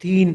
3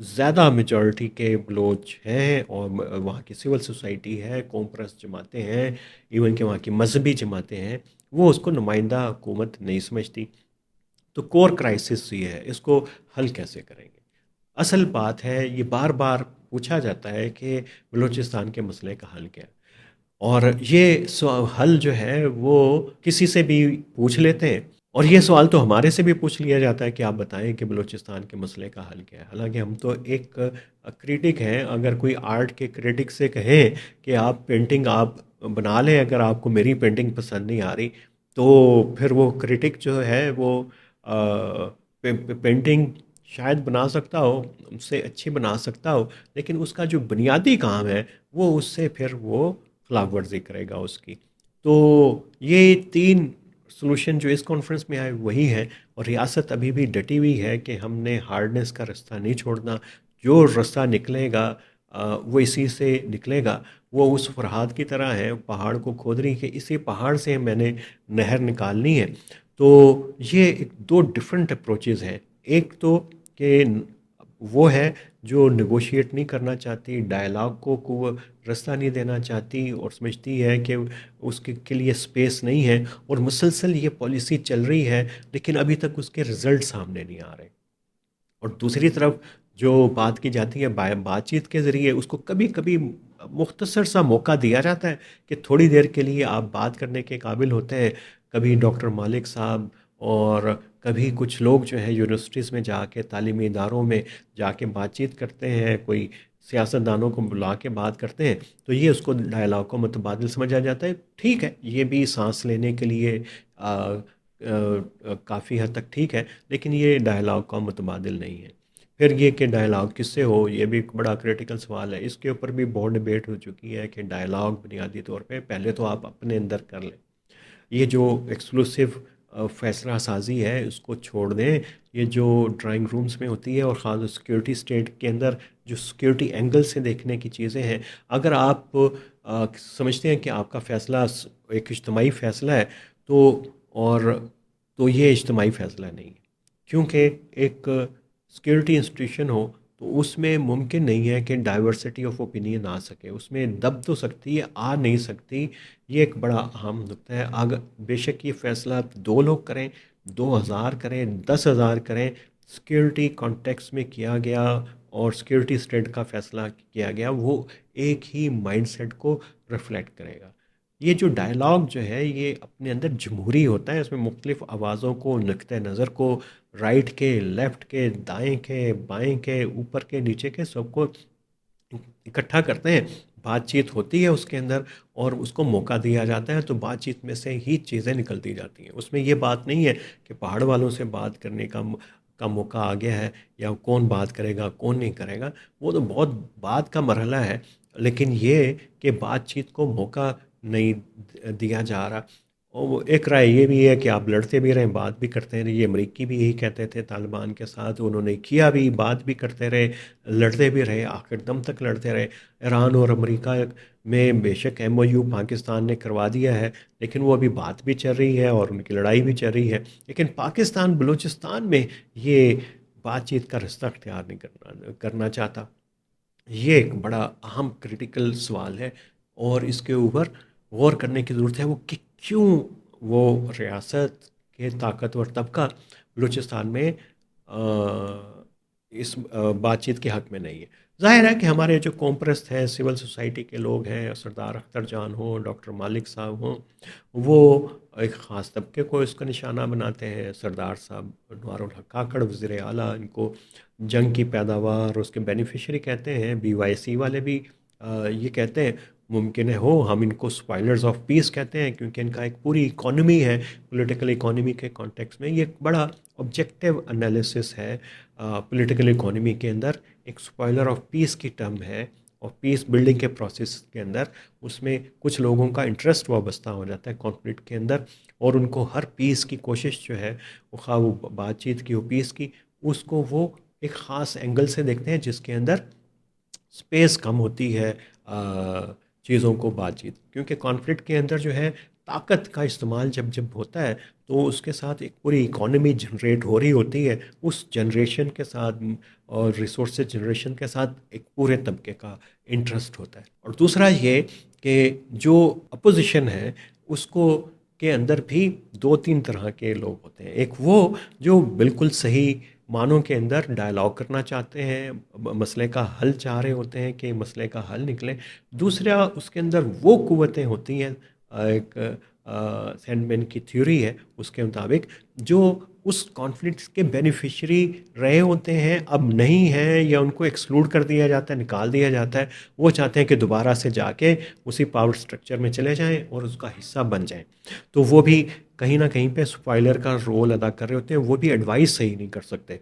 زیادہ میجورٹی کے بلوچ ہیں، اور وہاں کی سول سوسائٹی ہے، قوم پرست جماعتیں ہیں، ایون کہ وہاں کی مذہبی جماعتیں ہیں، وہ اس کو نمائندہ حکومت نہیں سمجھتی۔ تو کور کرائسس یہ ہے، اس کو حل کیسے کریں گے؟ اصل بات ہے، یہ بار بار پوچھا جاتا ہے کہ بلوچستان کے مسئلے کا حل کیا ہے، اور یہ حل جو ہے وہ کسی سے بھی پوچھ لیتے ہیں، اور یہ سوال تو ہمارے سے بھی پوچھ لیا جاتا ہے کہ آپ بتائیں کہ بلوچستان کے مسئلے کا حل کیا ہے، حالانکہ ہم تو ایک کریٹک ہیں۔ اگر کوئی آرٹ کے کریٹک سے کہیں کہ آپ پینٹنگ آپ بنا لیں، اگر آپ کو میری پینٹنگ پسند نہیں آ رہی، تو پھر وہ کریٹک جو ہے وہ پینٹنگ شاید بنا سکتا ہو، اس سے اچھی بنا سکتا ہو، لیکن اس کا جو بنیادی کام ہے وہ اس سے پھر وہ خلاف ورزی کرے گا اس کی۔ تو یہ تین سلوشن جو اس کانفرنس میں آئے وہی ہیں، اور ریاست ابھی بھی ڈٹی ہوئی ہے کہ ہم نے ہارڈنس کا رستہ نہیں چھوڑنا، جو رستہ نکلے گا وہ اسی سے نکلے گا۔ وہ اس فرہاد کی طرح ہے، پہاڑ کو کھود رہی کہ اسی پہاڑ سے میں نے نہر نکالنی ہے۔ تو یہ ایک دو ڈفرینٹ اپروچز ہیں، ایک تو کہ وہ ہے جو نیگوشیٹ نہیں کرنا چاہتی، ڈائلاگ کو رستہ نہیں دینا چاہتی، اور سمجھتی ہے کہ اس کے لیے اسپیس نہیں ہے، اور مسلسل یہ پالیسی چل رہی ہے لیکن ابھی تک اس کے رزلٹ سامنے نہیں آ رہے۔ اور دوسری طرف جو بات کی جاتی ہے بات چیت کے ذریعے، اس کو کبھی کبھی مختصر سا موقع دیا جاتا ہے کہ تھوڑی دیر کے لیے آپ بات کرنے کے قابل ہوتے ہیں۔ کبھی ڈاکٹر مالک صاحب، اور کبھی کچھ لوگ جو ہے یونیورسٹیز میں جا کے، تعلیمی اداروں میں جا کے بات چیت کرتے ہیں، کوئی سیاست دانوں کو بلا کے بات کرتے ہیں، تو یہ اس کو ڈائلاگ کو متبادل سمجھا جاتا ہے۔ ٹھیک ہے، یہ بھی سانس لینے کے لیے کافی حد تک ٹھیک ہے، لیکن یہ ڈائلاگ کا متبادل نہیں ہے۔ پھر یہ کہ ڈائلاگ کس سے ہو، یہ بھی ایک بڑا کریٹیکل سوال ہے، اس کے اوپر بھی بہت ڈبیٹ ہو چکی ہے کہ ڈائلاگ بنیادی طور پہ پہلے تو آپ اپنے اندر کر لیں، یہ جو ایکسکلوسیو فیصلہ سازی ہے اس کو چھوڑ دیں۔ یہ جو ڈرائنگ رومز میں ہوتی ہے، اور خاص سیکیورٹی اسٹیٹ کے اندر جو سیکیورٹی اینگل سے دیکھنے کی چیزیں ہیں، اگر آپ سمجھتے ہیں کہ آپ کا فیصلہ ایک اجتماعی فیصلہ ہے، تو اور تو یہ اجتماعی فیصلہ نہیں ہے، کیونکہ ایک سیکیورٹی انسٹیٹیوشن ہو تو اس میں ممکن نہیں ہے کہ ڈائیورسٹی آف اوپینین آ سکے، اس میں دب تو سکتی ہے، آ نہیں سکتی۔ یہ ایک بڑا اہم نقطہ ہے۔ اگر بے شک یہ فیصلہ 2 لوگ کریں، 2000 کریں، 10,000 کریں، سیکیورٹی کانٹیکس میں کیا گیا اور سیکیورٹی اسٹیٹ کا فیصلہ کیا گیا، وہ ایک ہی مائنڈ سیٹ کو ریفلیکٹ کرے گا۔ یہ جو ڈائلاگ جو ہے یہ اپنے اندر جمہوری ہوتا ہے، اس میں مختلف آوازوں کو، نقطہ نظر کو، رائٹ کے، لیفٹ کے، دائیں کے، بائیں کے، اوپر کے، نیچے کے، سب کو اکٹھا کرتے ہیں، بات چیت ہوتی ہے اس کے اندر، اور اس کو موقع دیا جاتا ہے، تو بات چیت میں سے ہی چیزیں نکلتی جاتی ہیں۔ اس میں یہ بات نہیں ہے کہ پہاڑ والوں سے بات کرنے کا موقع آ گیا ہے، یا کون بات کرے گا کون نہیں کرے گا، وہ تو بہت بعد کا مرحلہ ہے، لیکن یہ کہ بات چیت کو موقع نہیں دیا جا رہا۔ اور وہ ایک رائے یہ بھی ہے کہ آپ لڑتے بھی رہیں، بات بھی کرتے رہے، یہ امریکی بھی یہی کہتے تھے طالبان کے ساتھ، انہوں نے کیا بھی، بات بھی کرتے رہے، لڑتے بھی رہے، آخر دم تک لڑتے رہے۔ ایران اور امریکہ میں بے شک ایم او یو پاکستان نے کروا دیا ہے، لیکن وہ ابھی بات بھی چل رہی ہے اور ان کی لڑائی بھی چل رہی ہے، لیکن پاکستان بلوچستان میں یہ بات چیت کا رستہ اختیار نہیں کرنا چاہتا۔ یہ ایک بڑا اہم کریٹیکل سوال ہے، اور اس کے اوپر غور کرنے کی ضرورت ہے، وہ کہ کیوں وہ ریاست کے طاقتور طبقہ بلوچستان میں اس بات چیت کے حق میں نہیں ہے۔ ظاہر ہے کہ ہمارے جو قوم پرست ہیں، سول سوسائٹی کے لوگ ہیں، سردار اختر جان ہوں، ڈاکٹر مالک صاحب ہوں، وہ ایک خاص طبقے کو اس کا نشانہ بناتے ہیں۔ سردار صاحب انوار الحق کاکڑ وزیر اعلیٰ، ان کو جنگ کی پیداوار اور اس کے بینیفیشری کہتے ہیں۔ بی وائی سی والے بھی یہ کہتے ہیں، ممکن ہے ہو ہم ان کو سپائلرز آف پیس کہتے ہیں، کیونکہ ان کا ایک پوری اکانومی ہے، پولیٹیکل اکانومی کے کانٹیکس میں۔ یہ ایک بڑا آبجیکٹیو انالیسس ہے پولیٹیکل اکانومی کے اندر، ایک سپائلر آف پیس کی ٹرم ہے، اور پیس بلڈنگ کے پروسیس کے اندر اس میں کچھ لوگوں کا انٹرسٹ وابستہ ہو جاتا ہے کانفلکٹ کے اندر، اور ان کو ہر پیس کی کوشش جو ہے، وہ خواہ وہ بات چیت کی ہو، پیس کی، اس کو وہ ایک خاص اینگل سے دیکھتے ہیں جس کے اندر سپیس کم ہوتی ہے چیزوں کو بات چیت، کیونکہ کانفلکٹ کے اندر جو ہے طاقت کا استعمال جب جب ہوتا ہے تو اس کے ساتھ ایک پوری اکانومی جنریٹ ہو رہی ہوتی ہے، اس جنریشن کے ساتھ اور ریسورسز جنریشن کے ساتھ ایک پورے طبقے کا انٹرسٹ ہوتا ہے۔ اور دوسرا یہ کہ جو اپوزیشن ہے اس کو کے اندر بھی دو تین طرح کے لوگ ہوتے ہیں۔ ایک وہ جو بالکل صحیح معنوں کے اندر ڈائلاگ کرنا چاہتے ہیں، مسئلے کا حل چاہ رہے ہوتے ہیں کہ مسئلے کا حل نکلے۔ دوسرا اس کے اندر وہ قوتیں ہوتی ہیں، ایک سینڈ مین کی تھیوری ہے اس کے مطابق، جو اس کانفلکٹس کے بینیفیشری رہے ہوتے ہیں، اب نہیں ہیں یا ان کو ایکسکلوڈ کر دیا جاتا ہے، نکال دیا جاتا ہے۔ وہ چاہتے ہیں کہ دوبارہ سے جا کے اسی پاور سٹرکچر میں چلے جائیں اور اس کا حصہ بن جائیں۔ تو وہ بھی کہیں نہ کہیں پہ سپوائلر کا رول ادا کر رہے ہوتے ہیں، وہ بھی ایڈوائس صحیح نہیں کر سکتے،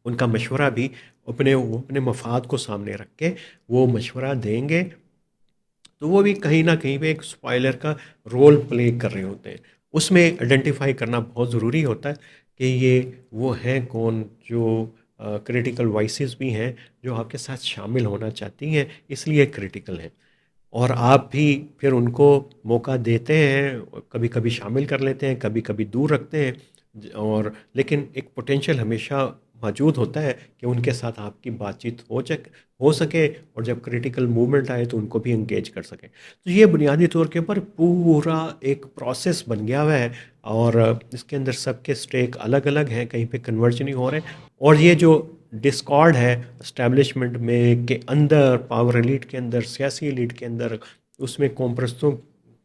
ان کا مشورہ بھی وہ اپنے مفاد کو سامنے رکھ کے وہ مشورہ دیں گے، تو وہ بھی کہیں نہ کہیں پہ ایک سپوائلر کا رول پلے کر رہے ہوتے ہیں۔ اس میں آئیڈینٹیفائی کرنا بہت ضروری ہوتا ہے کہ یہ وہ ہیں کون جو کریٹیکل وائسز بھی ہیں جو آپ کے ساتھ شامل ہونا چاہتی ہیں، اس لیے کریٹیکل ہیں، اور آپ بھی پھر ان کو موقع دیتے ہیں، کبھی کبھی شامل کر لیتے ہیں، کبھی کبھی دور رکھتے ہیں، اور لیکن ایک پوٹینشیل ہمیشہ موجود ہوتا ہے کہ ان کے ساتھ آپ کی بات چیت ہو سکے، اور جب کریٹیکل موومنٹ آئے تو ان کو بھی انگیج کر سکیں۔ تو یہ بنیادی طور کے اوپر پورا ایک پروسیس بن گیا ہوا ہے، اور اس کے اندر سب کے اسٹیک الگ الگ ہیں، کہیں پہ کنورج نہیں ہو رہے، اور یہ جو ڈسکارڈ ہے اسٹیبلشمنٹ میں کے اندر، پاور ایلیٹ کے اندر، سیاسی ایلیٹ کے اندر، اس میں قوم پرستوں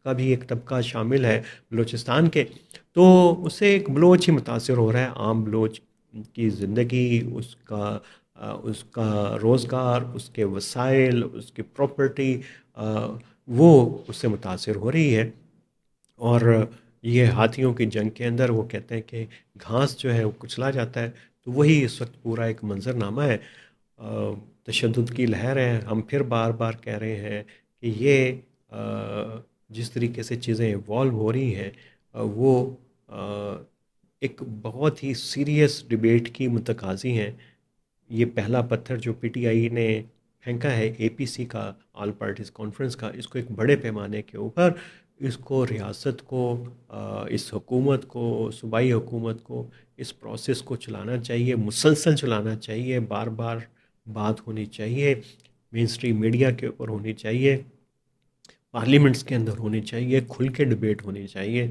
کا بھی ایک طبقہ شامل ہے بلوچستان کے، تو اس سے ایک بلوچ ہی متاثر ہو رہا ہے، عام بلوچ کی زندگی، اس کا روزگار، اس کے وسائل، اس کی پراپرٹی، وہ اس سے متاثر ہو رہی ہے۔ اور یہ ہاتھیوں کی جنگ کے اندر وہ کہتے ہیں کہ گھاس جو ہے وہ کچلا جاتا ہے، تو وہی اس وقت پورا ایک منظر نامہ ہے، تشدد کی لہر ہے۔ ہم پھر بار بار کہہ رہے ہیں کہ یہ جس طریقے سے چیزیں ایوالو ہو رہی ہیں، وہ ایک بہت ہی سیریس ڈیبیٹ کی متقاضی ہیں۔ یہ پہلا پتھر جو پی ٹی آئی نے پھینکا ہے اے پی سی کا، آل پارٹیز کانفرنس کا، اس کو ایک بڑے پیمانے کے اوپر، اس کو ریاست کو، اس حکومت کو، صوبائی حکومت کو اس پروسیس کو چلانا چاہیے، مسلسل چلانا چاہیے، بار بار بات ہونی چاہیے، مین اسٹریم میڈیا کے اوپر ہونی چاہیے، پارلیمنٹس کے اندر ہونی چاہیے، کھل کے ڈبیٹ ہونی چاہیے۔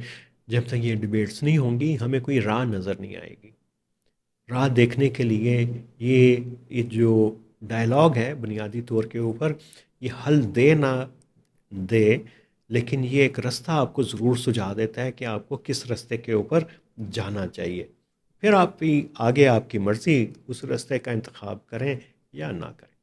جب تک یہ ڈبیٹس نہیں ہوں گی ہمیں کوئی راہ نظر نہیں آئے گی۔ راہ دیکھنے کے لیے یہ جو ڈائلاگ ہے بنیادی طور کے اوپر، یہ حل دے نہ دے، لیکن یہ ایک رستہ آپ کو ضرور سجھا دیتا ہے کہ آپ کو کس رستے کے اوپر جانا چاہیے۔ پھر آپ بھی آگے آپ کی مرضی، اس رستے کا انتخاب کریں یا نہ کریں۔